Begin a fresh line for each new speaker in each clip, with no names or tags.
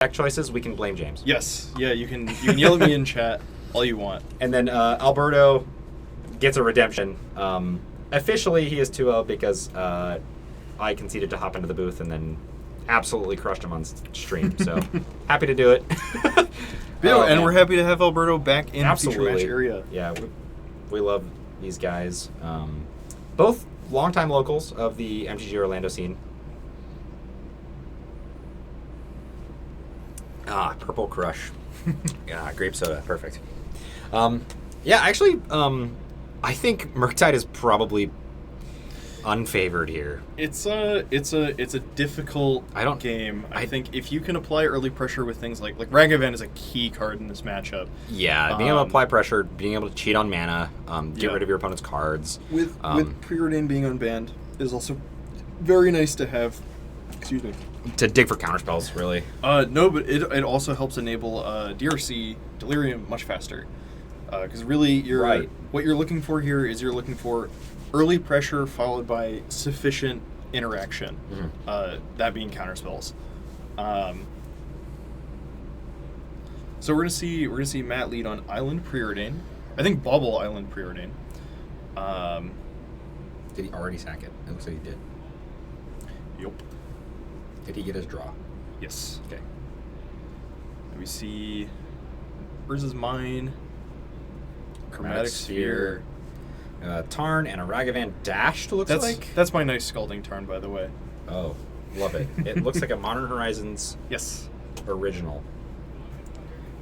deck choices, we can blame James.
Yes. Yeah, you can yell at me in chat all you want.
And then Alberto gets a redemption. Officially, he is 2-0 because I conceded to hop into the booth and then absolutely crushed him on stream. So happy to do it.
And we're happy to have Alberto back in
Absolutely.
feature match area.
Yeah, we love these guys. Both longtime locals of the MTG Orlando scene. Purple Crush. Grape soda, perfect. Actually, I think Murktide is probably unfavored here.
It's a difficult game. I think if you can apply early pressure with things like Ragavan is a key card in this matchup.
Yeah, being able to apply pressure, being able to cheat on mana, get rid of your opponent's cards.
With Preordain being unbanned is also very nice to have. Excuse me.
To dig for counterspells, really.
No, but it also helps enable DRC Delirium much faster. Because really, what you're looking for here is you're looking for early pressure followed by sufficient interaction. That being counterspells. So we're gonna see Matt lead on Island Preordain. I think Bubble Island Preordain.
Did he already sack it? It looks like he did.
Yup.
Did he get his draw?
Yes.
Okay.
And we see Urza's Mine, Chromatic Sphere,
Tarn, and a Ragavan Dashed, looks like.
That's my nice Scalding Tarn, by the way.
Oh, love it. It looks like a Modern Horizons original.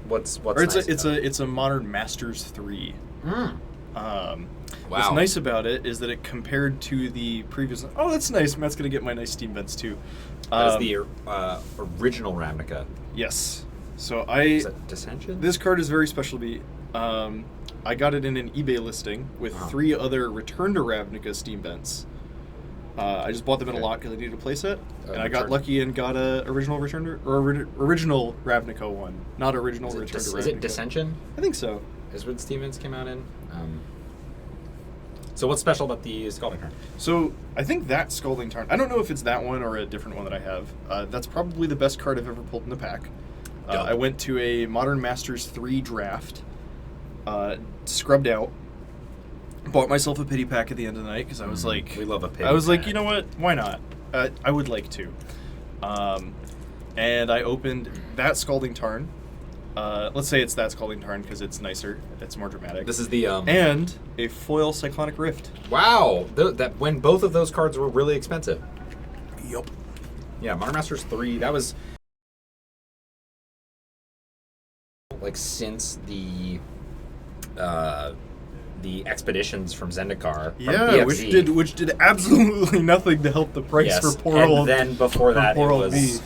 What's nice
it's a Modern Masters 3.
Wow.
What's nice about it is that it compared to the previous. Oh, that's nice. Matt's gonna get my nice Steam vents too.
That is the original Ravnica.
Yes. So
Is that Dissension?
This card is very special to me. I got it in an eBay listing with 3 other Return to Ravnica Steam vents. I just bought them in a lot because I needed a playset, and I got lucky and got a original original Ravnica one, not original Return to Ravnica.
Is it Dissension?
I think so.
Is what Steam vents came out in. So what's special about the Scalding Tarn?
So I think that Scalding Tarn, I don't know if it's that one or a different one that I have. That's probably the best card I've ever pulled in the pack. I went to a Modern Masters 3 draft, scrubbed out, bought myself a pity pack at the end of the night because I was like,
we love a pity
I was
pack.
like, you know what? Why not? I would like to. And I opened that Scalding Tarn. Let's say it's that Scalding Tarn because it's nicer. It's more dramatic.
This is the
and a foil Cyclonic Rift.
Wow, that when both of those cards were really expensive.
Yup.
Yeah, Modern Masters 3. That was like since the expeditions from Zendikar.
Yeah,
BFZ.
which did absolutely nothing to help the price for poor old.
And then before that, it
poor old
was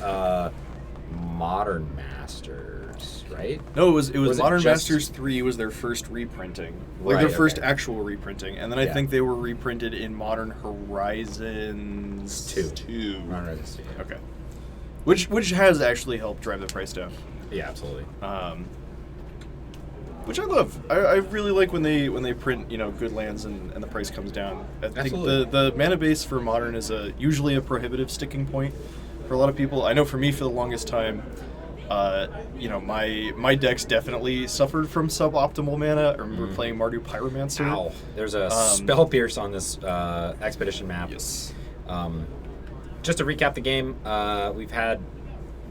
Modern Masters, right?
No, it was
Was it
Modern
just-
Masters 3 was their first reprinting.
Right,
Their first
okay.
actual reprinting. And then I think they were reprinted in Modern Horizons 2.
Modern Horizons 2.
Okay. Which has actually helped drive the price down.
Yeah, absolutely.
Which I love. I really like when they print, good lands and the price comes down. I think the mana base for Modern is usually a prohibitive sticking point for a lot of people. I know for me, for the longest time, my decks definitely suffered from suboptimal mana. I remember playing Mardu Pyromancer.
Ow. There's a Spell Pierce on this expedition map.
Yes.
Just to recap the game, we've had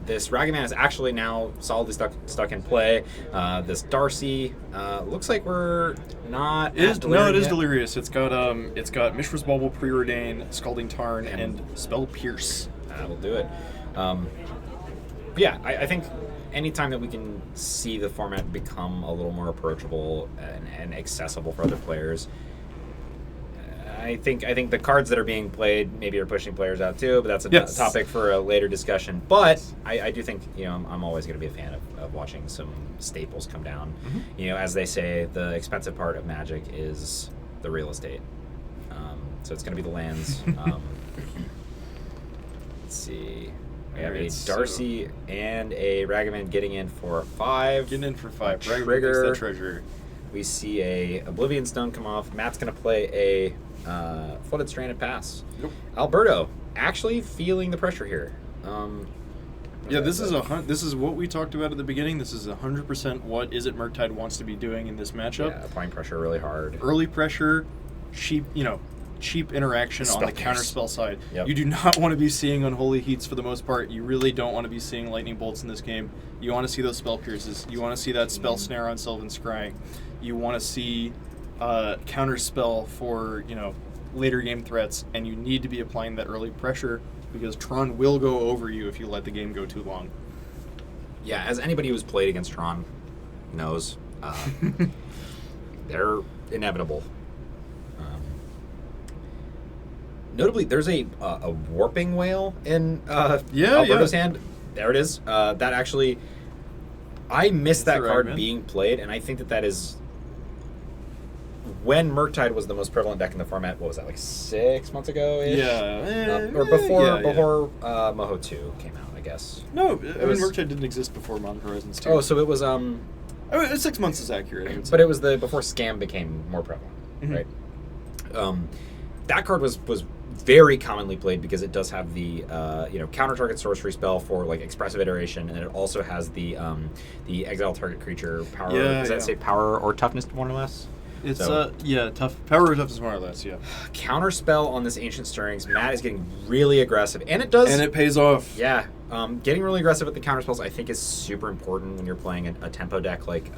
this Ragavan is actually now solidly stuck in play. This Darcy looks like we're not.
It is
yet.
Delirious. It's got Mishra's Bubble, Preordain, Scalding Tarn, and Spell Pierce.
That'll do it. I think anytime that we can see the format become a little more approachable and accessible for other players, I think the cards that are being played maybe are pushing players out too, but that's a topic for a later discussion. But I do think I'm always going to be a fan of watching some staples come down. As they say, the expensive part of Magic is the real estate. So it's going to be the lands. Let's see. We have a Darcy and a Ragavan getting in for 5.
Getting in for 5.
Trigger.
That treasure.
We see a Oblivion Stone come off. Matt's going to play a Flooded Stranded Pass.
Yep.
Alberto actually feeling the pressure here. of
Yeah,
it,
this
but-
is this is what we talked about at the beginning. This is 100% what Izzet Murktide wants to be doing in this matchup.
Yeah, applying pressure really hard.
Early pressure, cheap interaction on the
Spell
counter
pierce.
spell side.
Yep.
You do not want to be seeing Unholy Heats for the most part. You really don't want to be seeing lightning bolts in this game. You want to see those spell pierces. You want to see that spell snare on Sylvan Scrying. You want to see counter spell for later game threats, and you need to be applying that early pressure because Tron will go over you if you let the game go too long.
Yeah, as anybody who's played against Tron knows, they're inevitable. Notably, there's a warping whale in Alberto's hand. There it is. That actually, I missed that card being played, and I think that is when Murktide was the most prevalent deck in the format. What was that, like 6 months ago?
Yeah,
or before Moho 2 came out, I guess.
No, Murktide didn't exist before Modern Horizons 2.
Oh, so it was
6 months is accurate. I would say.
But it was before Scam became more prevalent, right? That card was very commonly played because it does have the counter target sorcery spell for like expressive iteration, and it also has the exile target creature power. Does that say power or toughness more or less?
It's tough power or toughness more or less. Yeah.
Counter spell on this Ancient Stirrings. Matt is getting really aggressive, and it does.
And it pays off.
Yeah. Getting really aggressive with the counter spells, I think, is super important when you're playing a tempo deck like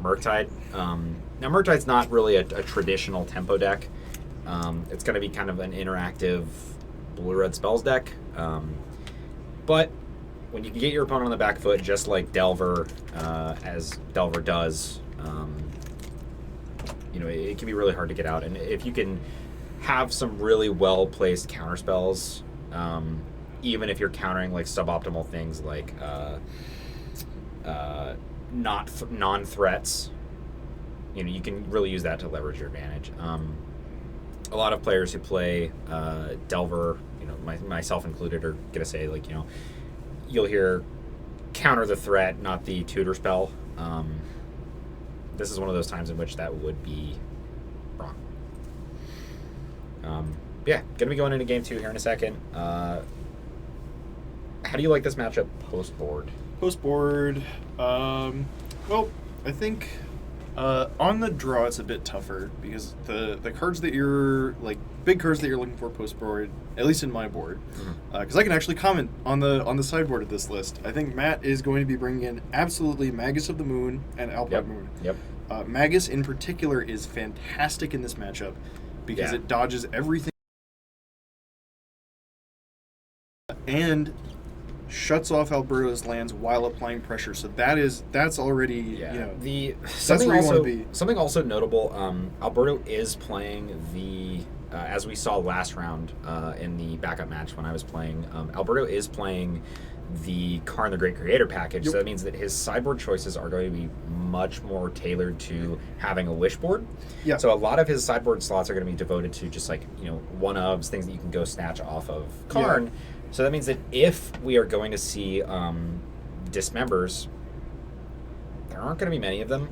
Murktide. Now, Murktide's not really a traditional tempo deck. It's going to be kind of an interactive blue-red spells deck. But when you can get your opponent on the back foot, just like Delver, as Delver does, it can be really hard to get out. And if you can have some really well-placed counter spells, even if you're countering like suboptimal things like non-threats, you can really use that to leverage your advantage. A lot of players who play Delver, myself included, are gonna say you'll hear counter the threat, not the tutor spell. This is one of those times in which that would be wrong. Gonna be going into game 2 here in a second. How do you like this matchup post board?
Post board, well, I think. On the draw, it's a bit tougher because the cards that you're big cards that you're looking for post board, at least in my board, because I can actually comment on the sideboard of this list. I think Matt is going to be bringing in absolutely Magus of the Moon and Alpine Moon.
Yep.
Magus in particular is fantastic in this matchup because it dodges everything and shuts off Alberto's lands while applying pressure. So that's already that's where you want to be.
Something also notable. Alberto is playing as we saw last round in the backup match when I was playing. Alberto is playing the Karn the Great Creator package. So that means that his sideboard choices are going to be much more tailored to having a wish board.
Yeah.
So a lot of his sideboard slots are going to be devoted to just one-ofs, things that you can go snatch off of Karn. Yeah. So that means that if we are going to see dismembers, there aren't going to be many of them.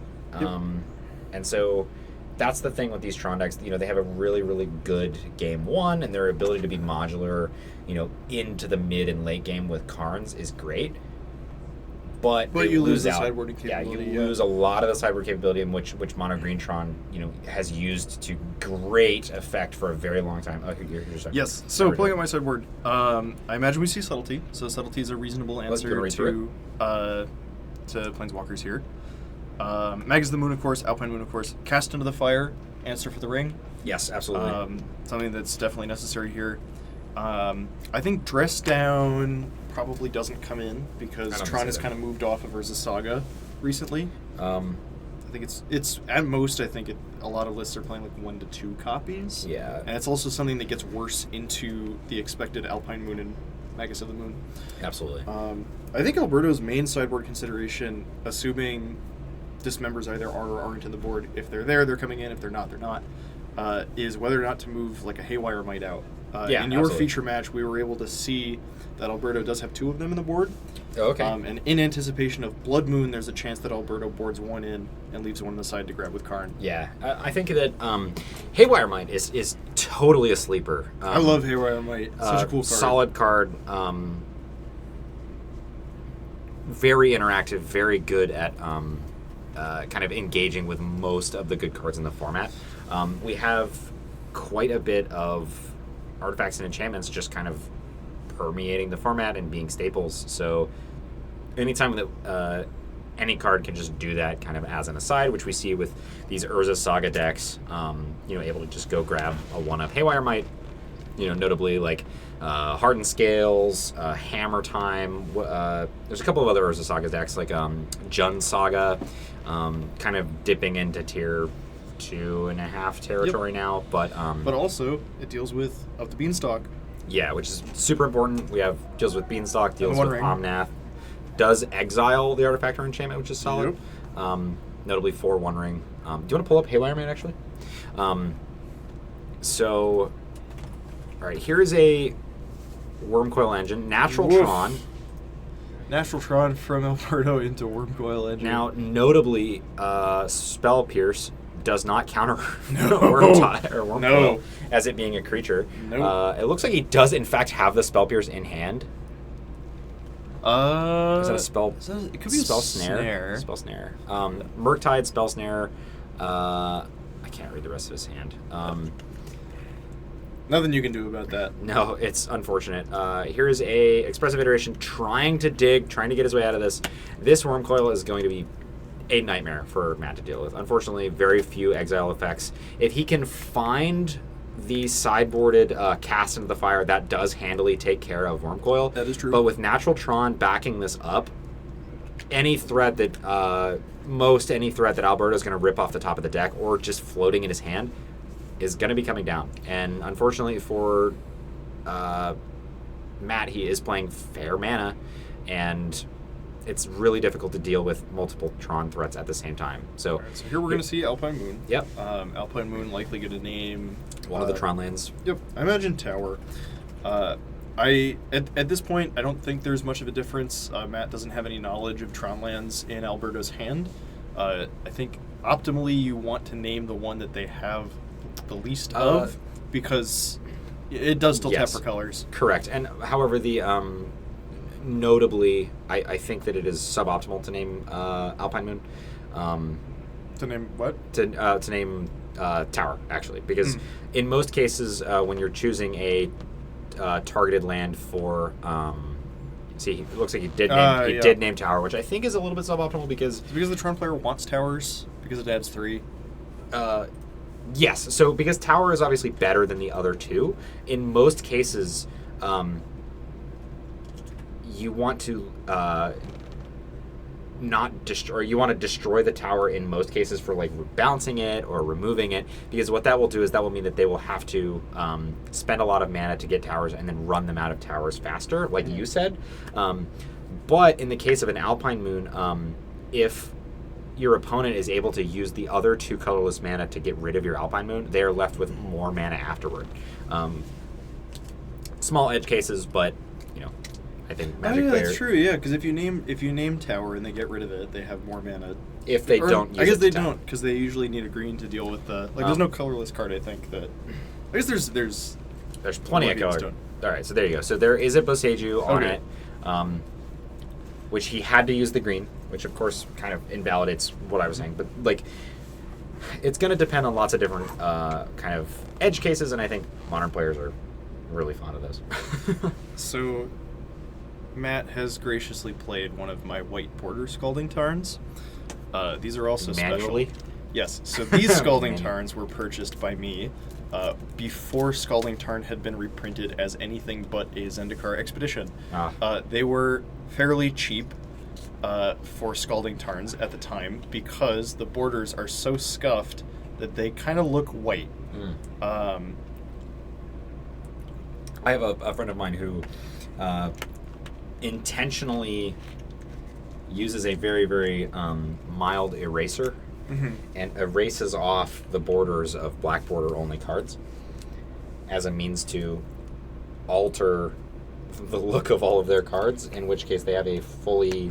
And so that's the thing with these Tron decks. They have a really, really good game 1, and their ability to be modular, into the mid and late game with Karns is great. But
you lose the
out.
Sideboard capability.
Yeah, you lose a lot of the sideboard capability, in which Mono Green Tron, has used to great effect for a very long time. Oh, here's
yes. So pulling up my sideboard, I imagine we see Subtlety. So Subtlety is a reasonable answer to Planeswalkers here. Magus of the Moon, of course. Alpine Moon, of course. Cast into the Fire. Answer for the Ring.
Yes, absolutely.
Something that's definitely necessary here. I think Dress Down probably doesn't come in because Tron has kind of moved off of Urza's Saga recently. I think it's at most. I think a lot of lists are playing 1 to 2 copies.
Yeah,
and it's also something that gets worse into the expected Alpine Moon and Magus of the Moon.
Absolutely.
I think Alberto's main sideboard consideration, assuming dismembers either are or aren't in the board, if they're there, they're coming in. If they're not, they're not. Is whether or not to move a Haywire Might out. In your
absolutely.
feature match, we were able to see that Alberto does have 2 of them in the board.
Oh, okay.
And in anticipation of Blood Moon, there's a chance that Alberto boards 1 in and leaves 1 on the side to grab with Karn.
Yeah, I think that Haywire Might is totally a sleeper.
I love Haywire Might. Such a cool card.
Solid card. very interactive, very good at kind of engaging with most of the good cards in the format. We have quite a bit of artifacts and enchantments just kind of permeating the format and being staples. So anytime that any card can just do that kind of as an aside, which we see with these Urza Saga decks, able to just go grab a 1-up Haywire Might, notably like Hardened Scales, Hammer Time. There's a couple of other Urza Saga decks like Jund Saga, kind of dipping into tier 2.5 territory now, but
also it deals with Of the Beanstalk.
Yeah, which is super important. We have deals with Beanstalk, deals with
Ring.
Omnath, does exile the artifact or enchantment, which is solid.
Yep.
Notably for One Ring. Do you want to pull up Haywire Man actually? So, all right, here is a Wormcoil Engine, Natural Tron.
Natural Tron from Alberto into Wormcoil Engine.
Now, notably, Spell Pierce does not counter Wormcoil or Wormcoil as it being a creature. It looks like he does, in fact, have the Spell Pierce in hand. Is that a spell?
It could be
spell
a
snare. Spell snare. Murktide, spell snare. I can't read the rest of his hand.
Nothing you can do about that.
No, it's unfortunate. Here is a expressive iteration trying to get his way out of this. This Wormcoil is going to be a nightmare for Matt to deal with. Unfortunately, very few exile effects. If he can find the sideboarded cast into the fire, that does handily take care of Wormcoil.
That is true.
But with Natural Tron backing this up, any threat that Alberto's going to rip off the top of the deck or just floating in his hand is going to be coming down. And unfortunately for Matt, he is playing fair mana, and it's really difficult to deal with multiple Tron threats at the same time. So,
so here we're going to see Alpine Moon.
Yep.
Alpine Moon likely going to name
one of the Tron lands.
Yep. I imagine Tower. At this point, I don't think there's much of a difference. Matt doesn't have any knowledge of Tron lands in Alberto's hand. I think optimally you want to name the one that they have the least of, because it does still tap for colors.
Correct. And however, the notably, I think that it is suboptimal to name Alpine Moon.
To name what?
To name Tower, actually, because in most cases, when you're choosing a targeted land for, it looks like he did name Tower, which I think is a little bit suboptimal because
the Tron player wants towers because it adds 3.
Yes, so because Tower is obviously better than the other two, in most cases, you want to you want to destroy the tower in most cases for like bouncing it or removing it, because what that will do is that will mean that they will have to spend a lot of mana to get towers and then run them out of towers faster, like you said. But in the case of an Alpine Moon, if your opponent is able to use the other 2 colorless mana to get rid of your Alpine Moon, they are left with more mana afterward. Small edge cases, but I think Magic player.
That's true. Yeah, because if you name Tower and they get rid of it, they have more mana.
If they don't, use
I guess
it
they
to
don't, because they usually need a green to deal with the there's no colorless card. I think that. I guess there's
plenty of color. All right, so there you go. So there is a Boseiju on it, which he had to use the green, which of course kind of invalidates what I was saying. But like, it's going to depend on lots of different kind of edge cases, and I think modern players are really fond of those.
So, Matt has graciously played one of my white border Scalding Tarns. These are also
manually?
special. Yes. So these Scalding Tarns were purchased by me before Scalding Tarn had been reprinted as anything but a Zendikar Expedition. They were fairly cheap for Scalding Tarns at the time because the borders are so scuffed that they kind of look white.
I have a friend of mine who intentionally uses a very, very mild eraser and erases off the borders of black border only cards as a means to alter the look of all of their cards, in which case they have a fully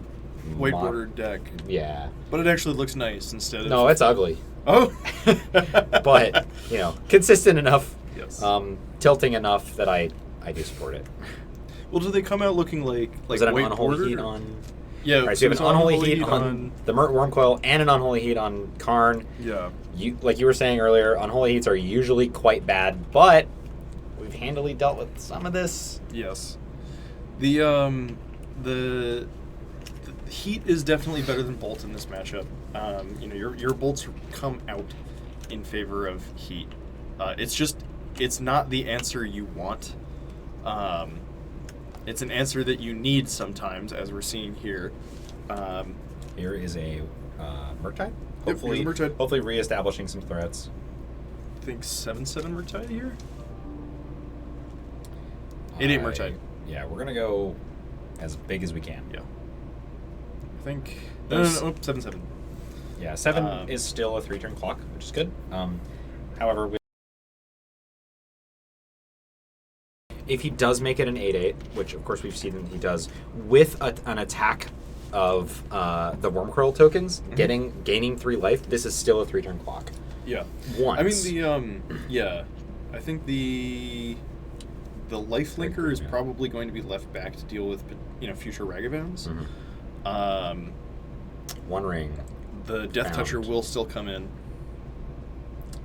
white bordered deck.
Yeah.
But it actually looks nice instead of...
No, it's ugly.
Oh!
But, consistent enough,
yes.
Tilting enough that I do support it.
Well, do they come out looking like
Is that
white
an unholy
border?
heat on?
Yeah,
Right, so you have
so
an
it's
unholy heat on the Mert Wormcoil and an unholy heat on Karn.
Yeah.
Like you were saying earlier, unholy heats are usually quite bad, but we've handily dealt with some of this.
Yes. The heat is definitely better than bolt in this matchup. Your bolts come out in favor of heat. It's not the answer you want. It's an answer that you need sometimes, as we're seeing here.
Here is a Murktide.
Yep, here's a Murktide.
Hopefully reestablishing some threats.
I think 7/7 Murktide here. 8/8 Murktide.
Yeah, we're gonna go as big as we can.
Yeah. I think no, 7/7.
Yeah, 7 is still a 3-turn clock, which is good. However, if he does make it an 8/8, which of course we've seen he does, with an attack of the Wormcoil tokens, gaining 3 life, this is still a 3-turn clock.
Yeah.
Once.
I mean I think the life linker is probably going to be left back to deal with future Ragavans.
One ring.
The Death Toucher will still come in.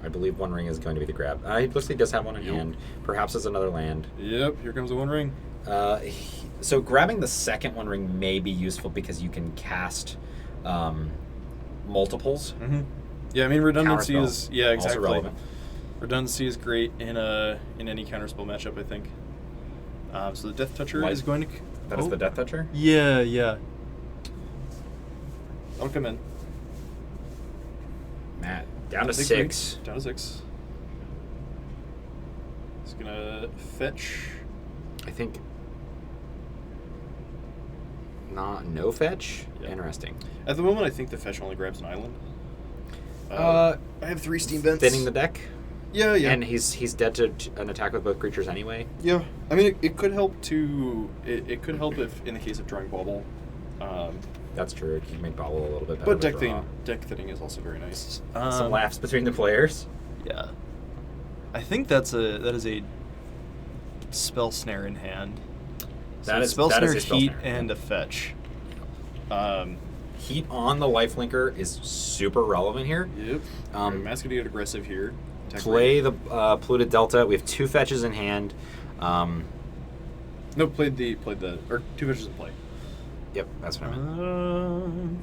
I believe one ring is going to be the grab. He looks like he does have one in hand. Perhaps it's another land.
Yep, here comes the one ring.
So grabbing the second one ring may be useful because you can cast multiples.
Yeah, I mean redundancy is exactly.
Also relevant.
Redundancy is great in any counterspell matchup, I think. So the Death Toucher is going to.
That is the Death Toucher.
Yeah. That'll come in.
Matt, down to 6.
Down to 6. It's gonna fetch.
I think. No fetch. Yeah. Interesting.
At the moment, I think the fetch only grabs an island. I have 3 steam vents.
Thinning the deck.
Yeah.
And he's dead to an attack with both creatures anyway.
Yeah, I mean it could help to. It could help if in the case of drawing bauble.
That's true. You can make bauble a little bit better.
But deck thinning is also very nice.
Some laughs between the players.
Yeah, I think that is a spell snare in hand. So
that is
spell snare, heat,
snare.
And a fetch.
Heat on the lifelinker is super relevant here.
Yep. Mask gonna get aggressive here.
Play the polluted delta. We have 2 fetches in hand.
No, played the 2 fetches in play.
Yep, that's what I meant.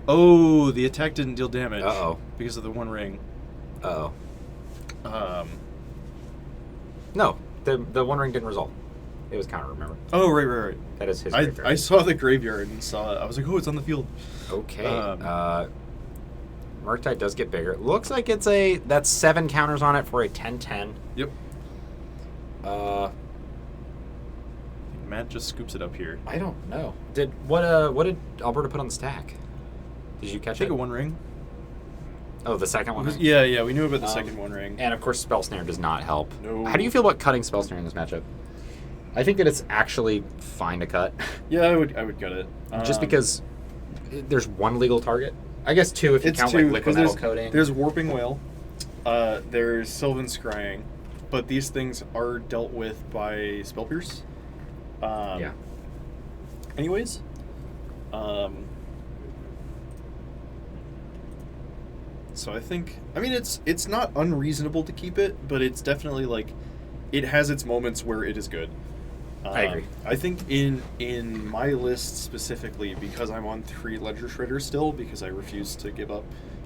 Oh, the attack didn't deal damage.
Uh-oh.
Because of the one ring.
Uh-oh. No, the one ring didn't resolve. It was counter, remember?
Oh, right.
That is his
I saw the graveyard and saw it. I was like, oh, it's on the field.
Okay. Murktide does get bigger. Looks like that's 7 counters on it for a 10/10.
Yep. Matt just scoops it up here.
I don't know. What did Alberta put on the stack? Did you catch it?
Take a one ring.
Oh, the second one?
Yeah, we knew about the second one ring.
And of course, Spell Snare does not help.
No.
How do you feel about cutting Spell Snare in this matchup? I think that it's actually fine to cut.
Yeah, I would cut it.
Just because there's 1 legal target. I guess 2 if you count like liquid metal coating.
There's Warping Whale. There's Sylvan Scrying. But these things are dealt with by Spell Pierce.
Yeah.
Anyways. So I think, it's not unreasonable to keep it, but it's definitely like, it has its moments where it is good.
I agree.
I think in my list specifically, because I'm on 3 Ledger Shredders still, because I refuse to give up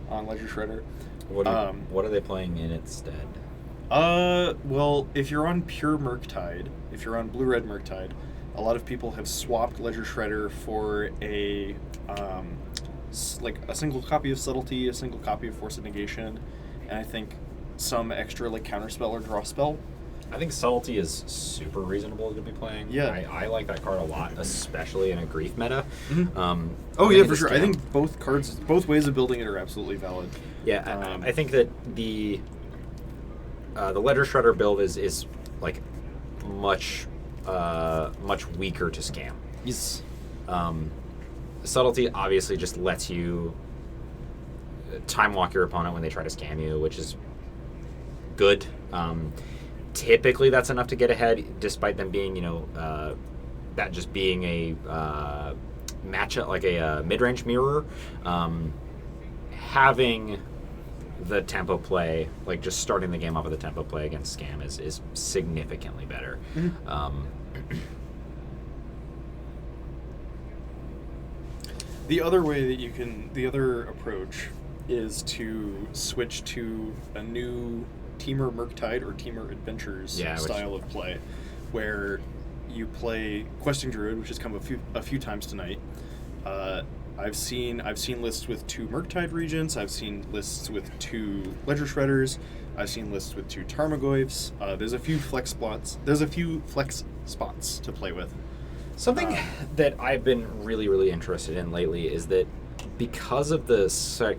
on Ledger Shredder.
What are they playing in its stead?
Well, if you're on pure Murktide, if you're on blue-red Murktide, a lot of people have swapped Ledger Shredder for a single copy of Subtlety, a single copy of Force of Negation, and I think some extra Counterspell or Draw Spell.
I think Subtlety is super reasonable to be playing.
Yeah.
I like that card a lot, especially in a Grief meta.
Oh yeah, for sure. I think both ways of building it are absolutely valid.
Yeah, I think that the Ledger Shredder build is like much weaker to scam.
Yes.
Subtlety obviously just lets you time walk your opponent when they try to scam you, which is good. typically that's enough to get ahead, despite them being, that just being a matchup, like a mid-range mirror. Having the tempo play, like just starting the game off with the tempo play against Scam is significantly better.
The other way that the other approach is to switch to a new Teamer Murktide or Teamer Adventures style of play, where you play Questing Druid, which has come a few times tonight. I've seen lists with 2 Murktide Regents. I've seen lists with 2 Ledger Shredders. I've seen lists with 2 Tarmogoyfs. There's a few flex spots. There's a few flex spots to play with.
Something that I've been really, really interested in lately is that because of the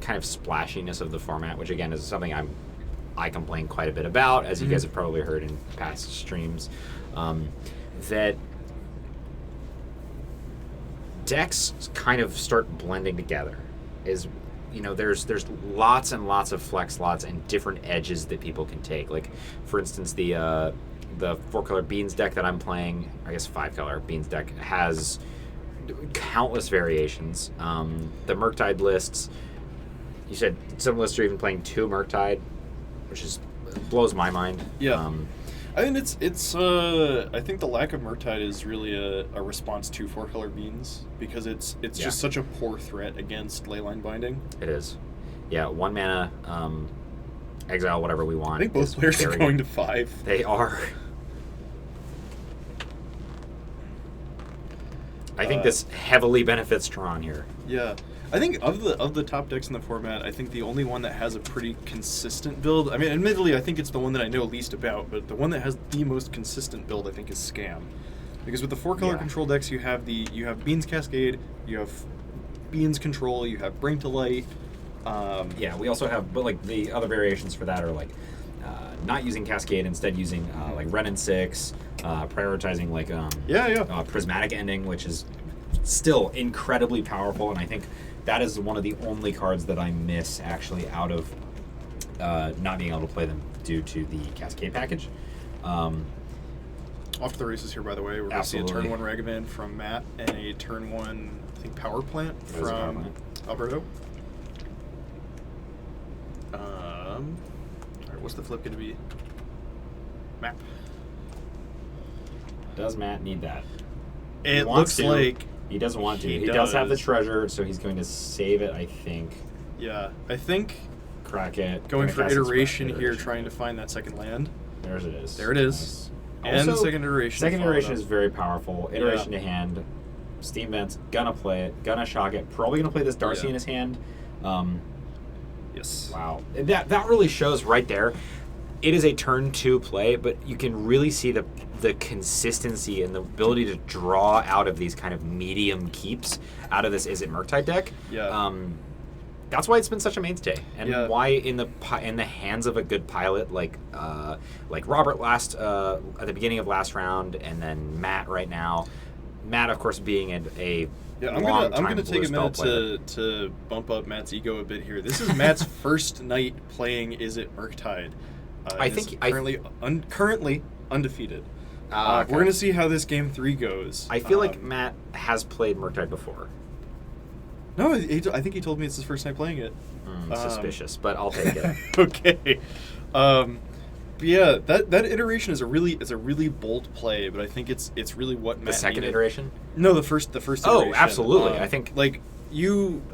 kind of splashiness of the format, which again is something I complain quite a bit about, as you guys have probably heard in past streams, that decks kind of start blending together. There's lots and lots of flex slots and different edges that people can take. Like, for instance, the 4-color Beans deck that I'm playing, I guess 5-color Beans deck, has countless variations. The Murktide lists, you said some lists are even playing 2 Murktide, which blows my mind.
Yeah. I mean, it's. I think the lack of Murktide is really a response to 4-color Beans, because it's just such a poor threat against Leyline Binding.
It is. Yeah, 1 mana, exile whatever we want.
I think both players are going to 5.
They are. I think this heavily benefits Tron here.
Yeah. I think of the top decks in the format, I think the only one that has a pretty consistent build, I mean, admittedly, I think it's the one that I know least about, but the one that has the most consistent build, I think, is Scam. Because with the 4-color control decks, you have Beans Cascade, you have Beans Control, you have Bring to Light.
We also have, but like the other variations for that are like not using Cascade, instead using like Ren and 6, prioritizing like Prismatic Ending, which is still incredibly powerful, and I think that is one of the only cards that I miss actually out of not being able to play them due to the Cascade package.
Off to the races here, by the way. We're going to see a turn 1 Ragavan from Matt and a turn 1, I think, Power Plant from Alberto. All right, what's the flip going to be? Map.
Does Matt need that?
It looks like
he doesn't want to. He does have the treasure, so he's going to save it, I think.
Yeah, I think.
Crack it.
Going for iteration here, trying to find that second land.
There it is.
There it is.
Nice.
And
Also,
second iteration.
Second iteration is very powerful. Iteration to hand. Steam Vent's gonna play it. Gonna shock it. Probably gonna play this Darcy in his hand.
Yes.
Wow. That really shows right there. It is a turn 2 play, but you can really see the consistency and the ability to draw out of these kind of medium keeps out of this Izzet Murktide deck.
Yeah.
That's why it's been such a mainstay, and why in the hands of a good pilot like Robert at the beginning of last round, and then Matt right now. Matt, of course, being I'm
gonna take a minute to bump up Matt's ego a bit here. This is Matt's first night playing Izzet Murktide.
I think
currently undefeated.
Okay.
We're gonna see how this game 3 goes.
I feel like Matt has played Murktide before.
No, I think he told me it's his first night playing it.
Suspicious, but I'll take it.
Okay. But yeah, that iteration is a really bold play, but I think it's really what Matt
The second
needed.
iteration?
No, the first iteration.
Oh, absolutely. I think
the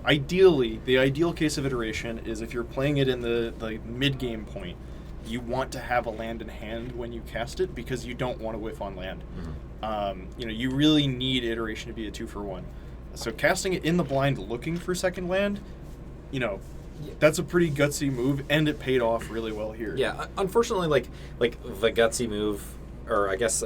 ideal case of iteration is if you're playing it in the mid game point, you want to have a land in hand when you cast it, because you don't want to whiff on land. Mm-hmm. You really need iteration to be a 2-for-1. So casting it in the blind looking for second land, that's a pretty gutsy move, and it paid off really well here.
Yeah, unfortunately, like the gutsy move, or I guess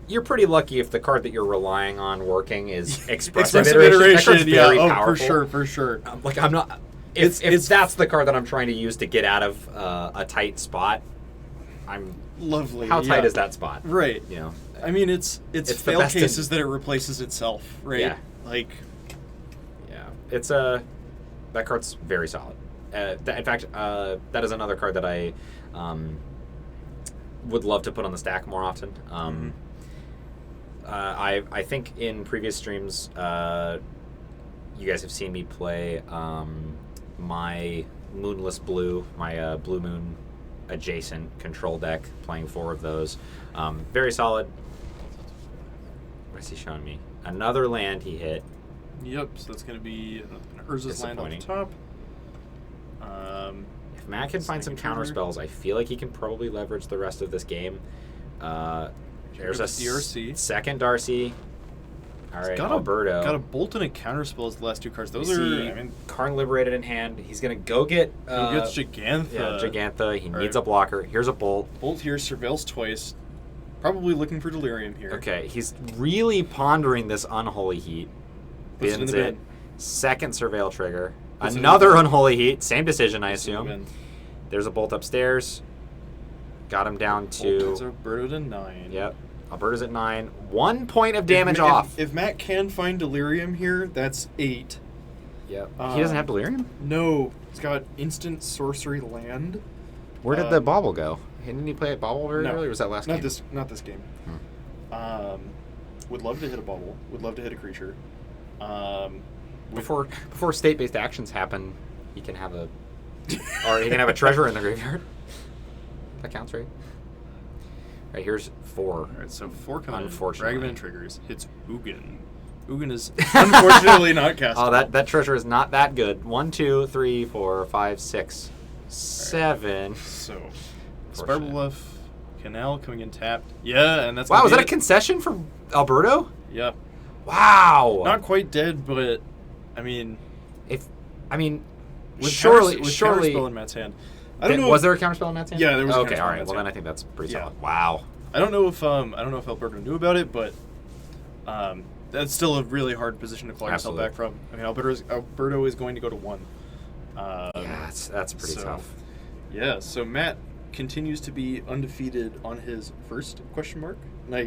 you're pretty lucky if the card that you're relying on working is expressive iteration. That card's very powerful.
for sure.
I'm not. If that's the card that I'm trying to use to get out of a tight spot, I'm
lovely.
How tight is that spot?
Right. I mean, it's fail cases that it replaces itself, right?
Yeah. It's that card's very solid. In fact, that is another card that I would love to put on the stack more often. I think in previous streams, you guys have seen me play my Moonless Blue, my Blue Moon adjacent control deck, playing 4 of those. Very solid. What is he showing me? Another land he hit.
Yep, so that's going to be an Urza's land on the top.
If Matt can find some counter spells, I feel like he can probably leverage the rest of this game. There's a
DRC.
Second Darcy. All right,
got
Alberto.
Got a bolt and a counter spell as the last 2 cards. Those
are Karn Liberated in hand. He's going to go get...
gets Gigantha.
Yeah, Gigantha. He needs a blocker. Here's a Bolt.
Bolt here, Surveils twice. Probably looking for Delirium here.
Okay, he's really pondering this Unholy Heat. Bins it. Second Surveil trigger. Another Unholy Heat. Same decision, I assume. There's a Bolt upstairs. Got him down to...
Alberto to 9.
Yep. Alberto's at 9. 1 point of damage off.
If Matt can find Delirium here, that's 8.
Yep. He doesn't have Delirium?
No. He's got instant sorcery land.
Where did the Bauble go? Didn't he play at Bauble very early, or was that last game?
Not this game. Would love to hit a Bauble. Would love to hit a creature.
Before state-based actions happen, he can have a... or he can have a treasure in the graveyard. That counts, right? Right, here's 4.
All right, so 4 coming.
Unfortunately.
Dragman triggers. Hits Ugin. Ugin is unfortunately not castable.
Oh, that treasure is not that good. 1, 2, 3, 4, 5, 6, 7.
Right. So, Sparbluff, Canal coming in tapped. Yeah, and that's...
Wow, was that a concession for Alberto?
Yeah.
Wow.
Not quite dead, but, I mean...
surely...
Counterspell in Matt's hand. I don't know.
Was there a counterspell in Matt's hand?
Yeah, there was.
Okay, all right. Well, then I think that's pretty solid. Wow.
I don't know if Alberto knew about it, but that's still a really hard position to claw yourself back from. I mean, Alberto is going to go to 1.
Yeah, that's pretty tough.
Yeah. So Matt continues to be undefeated on his first question mark night.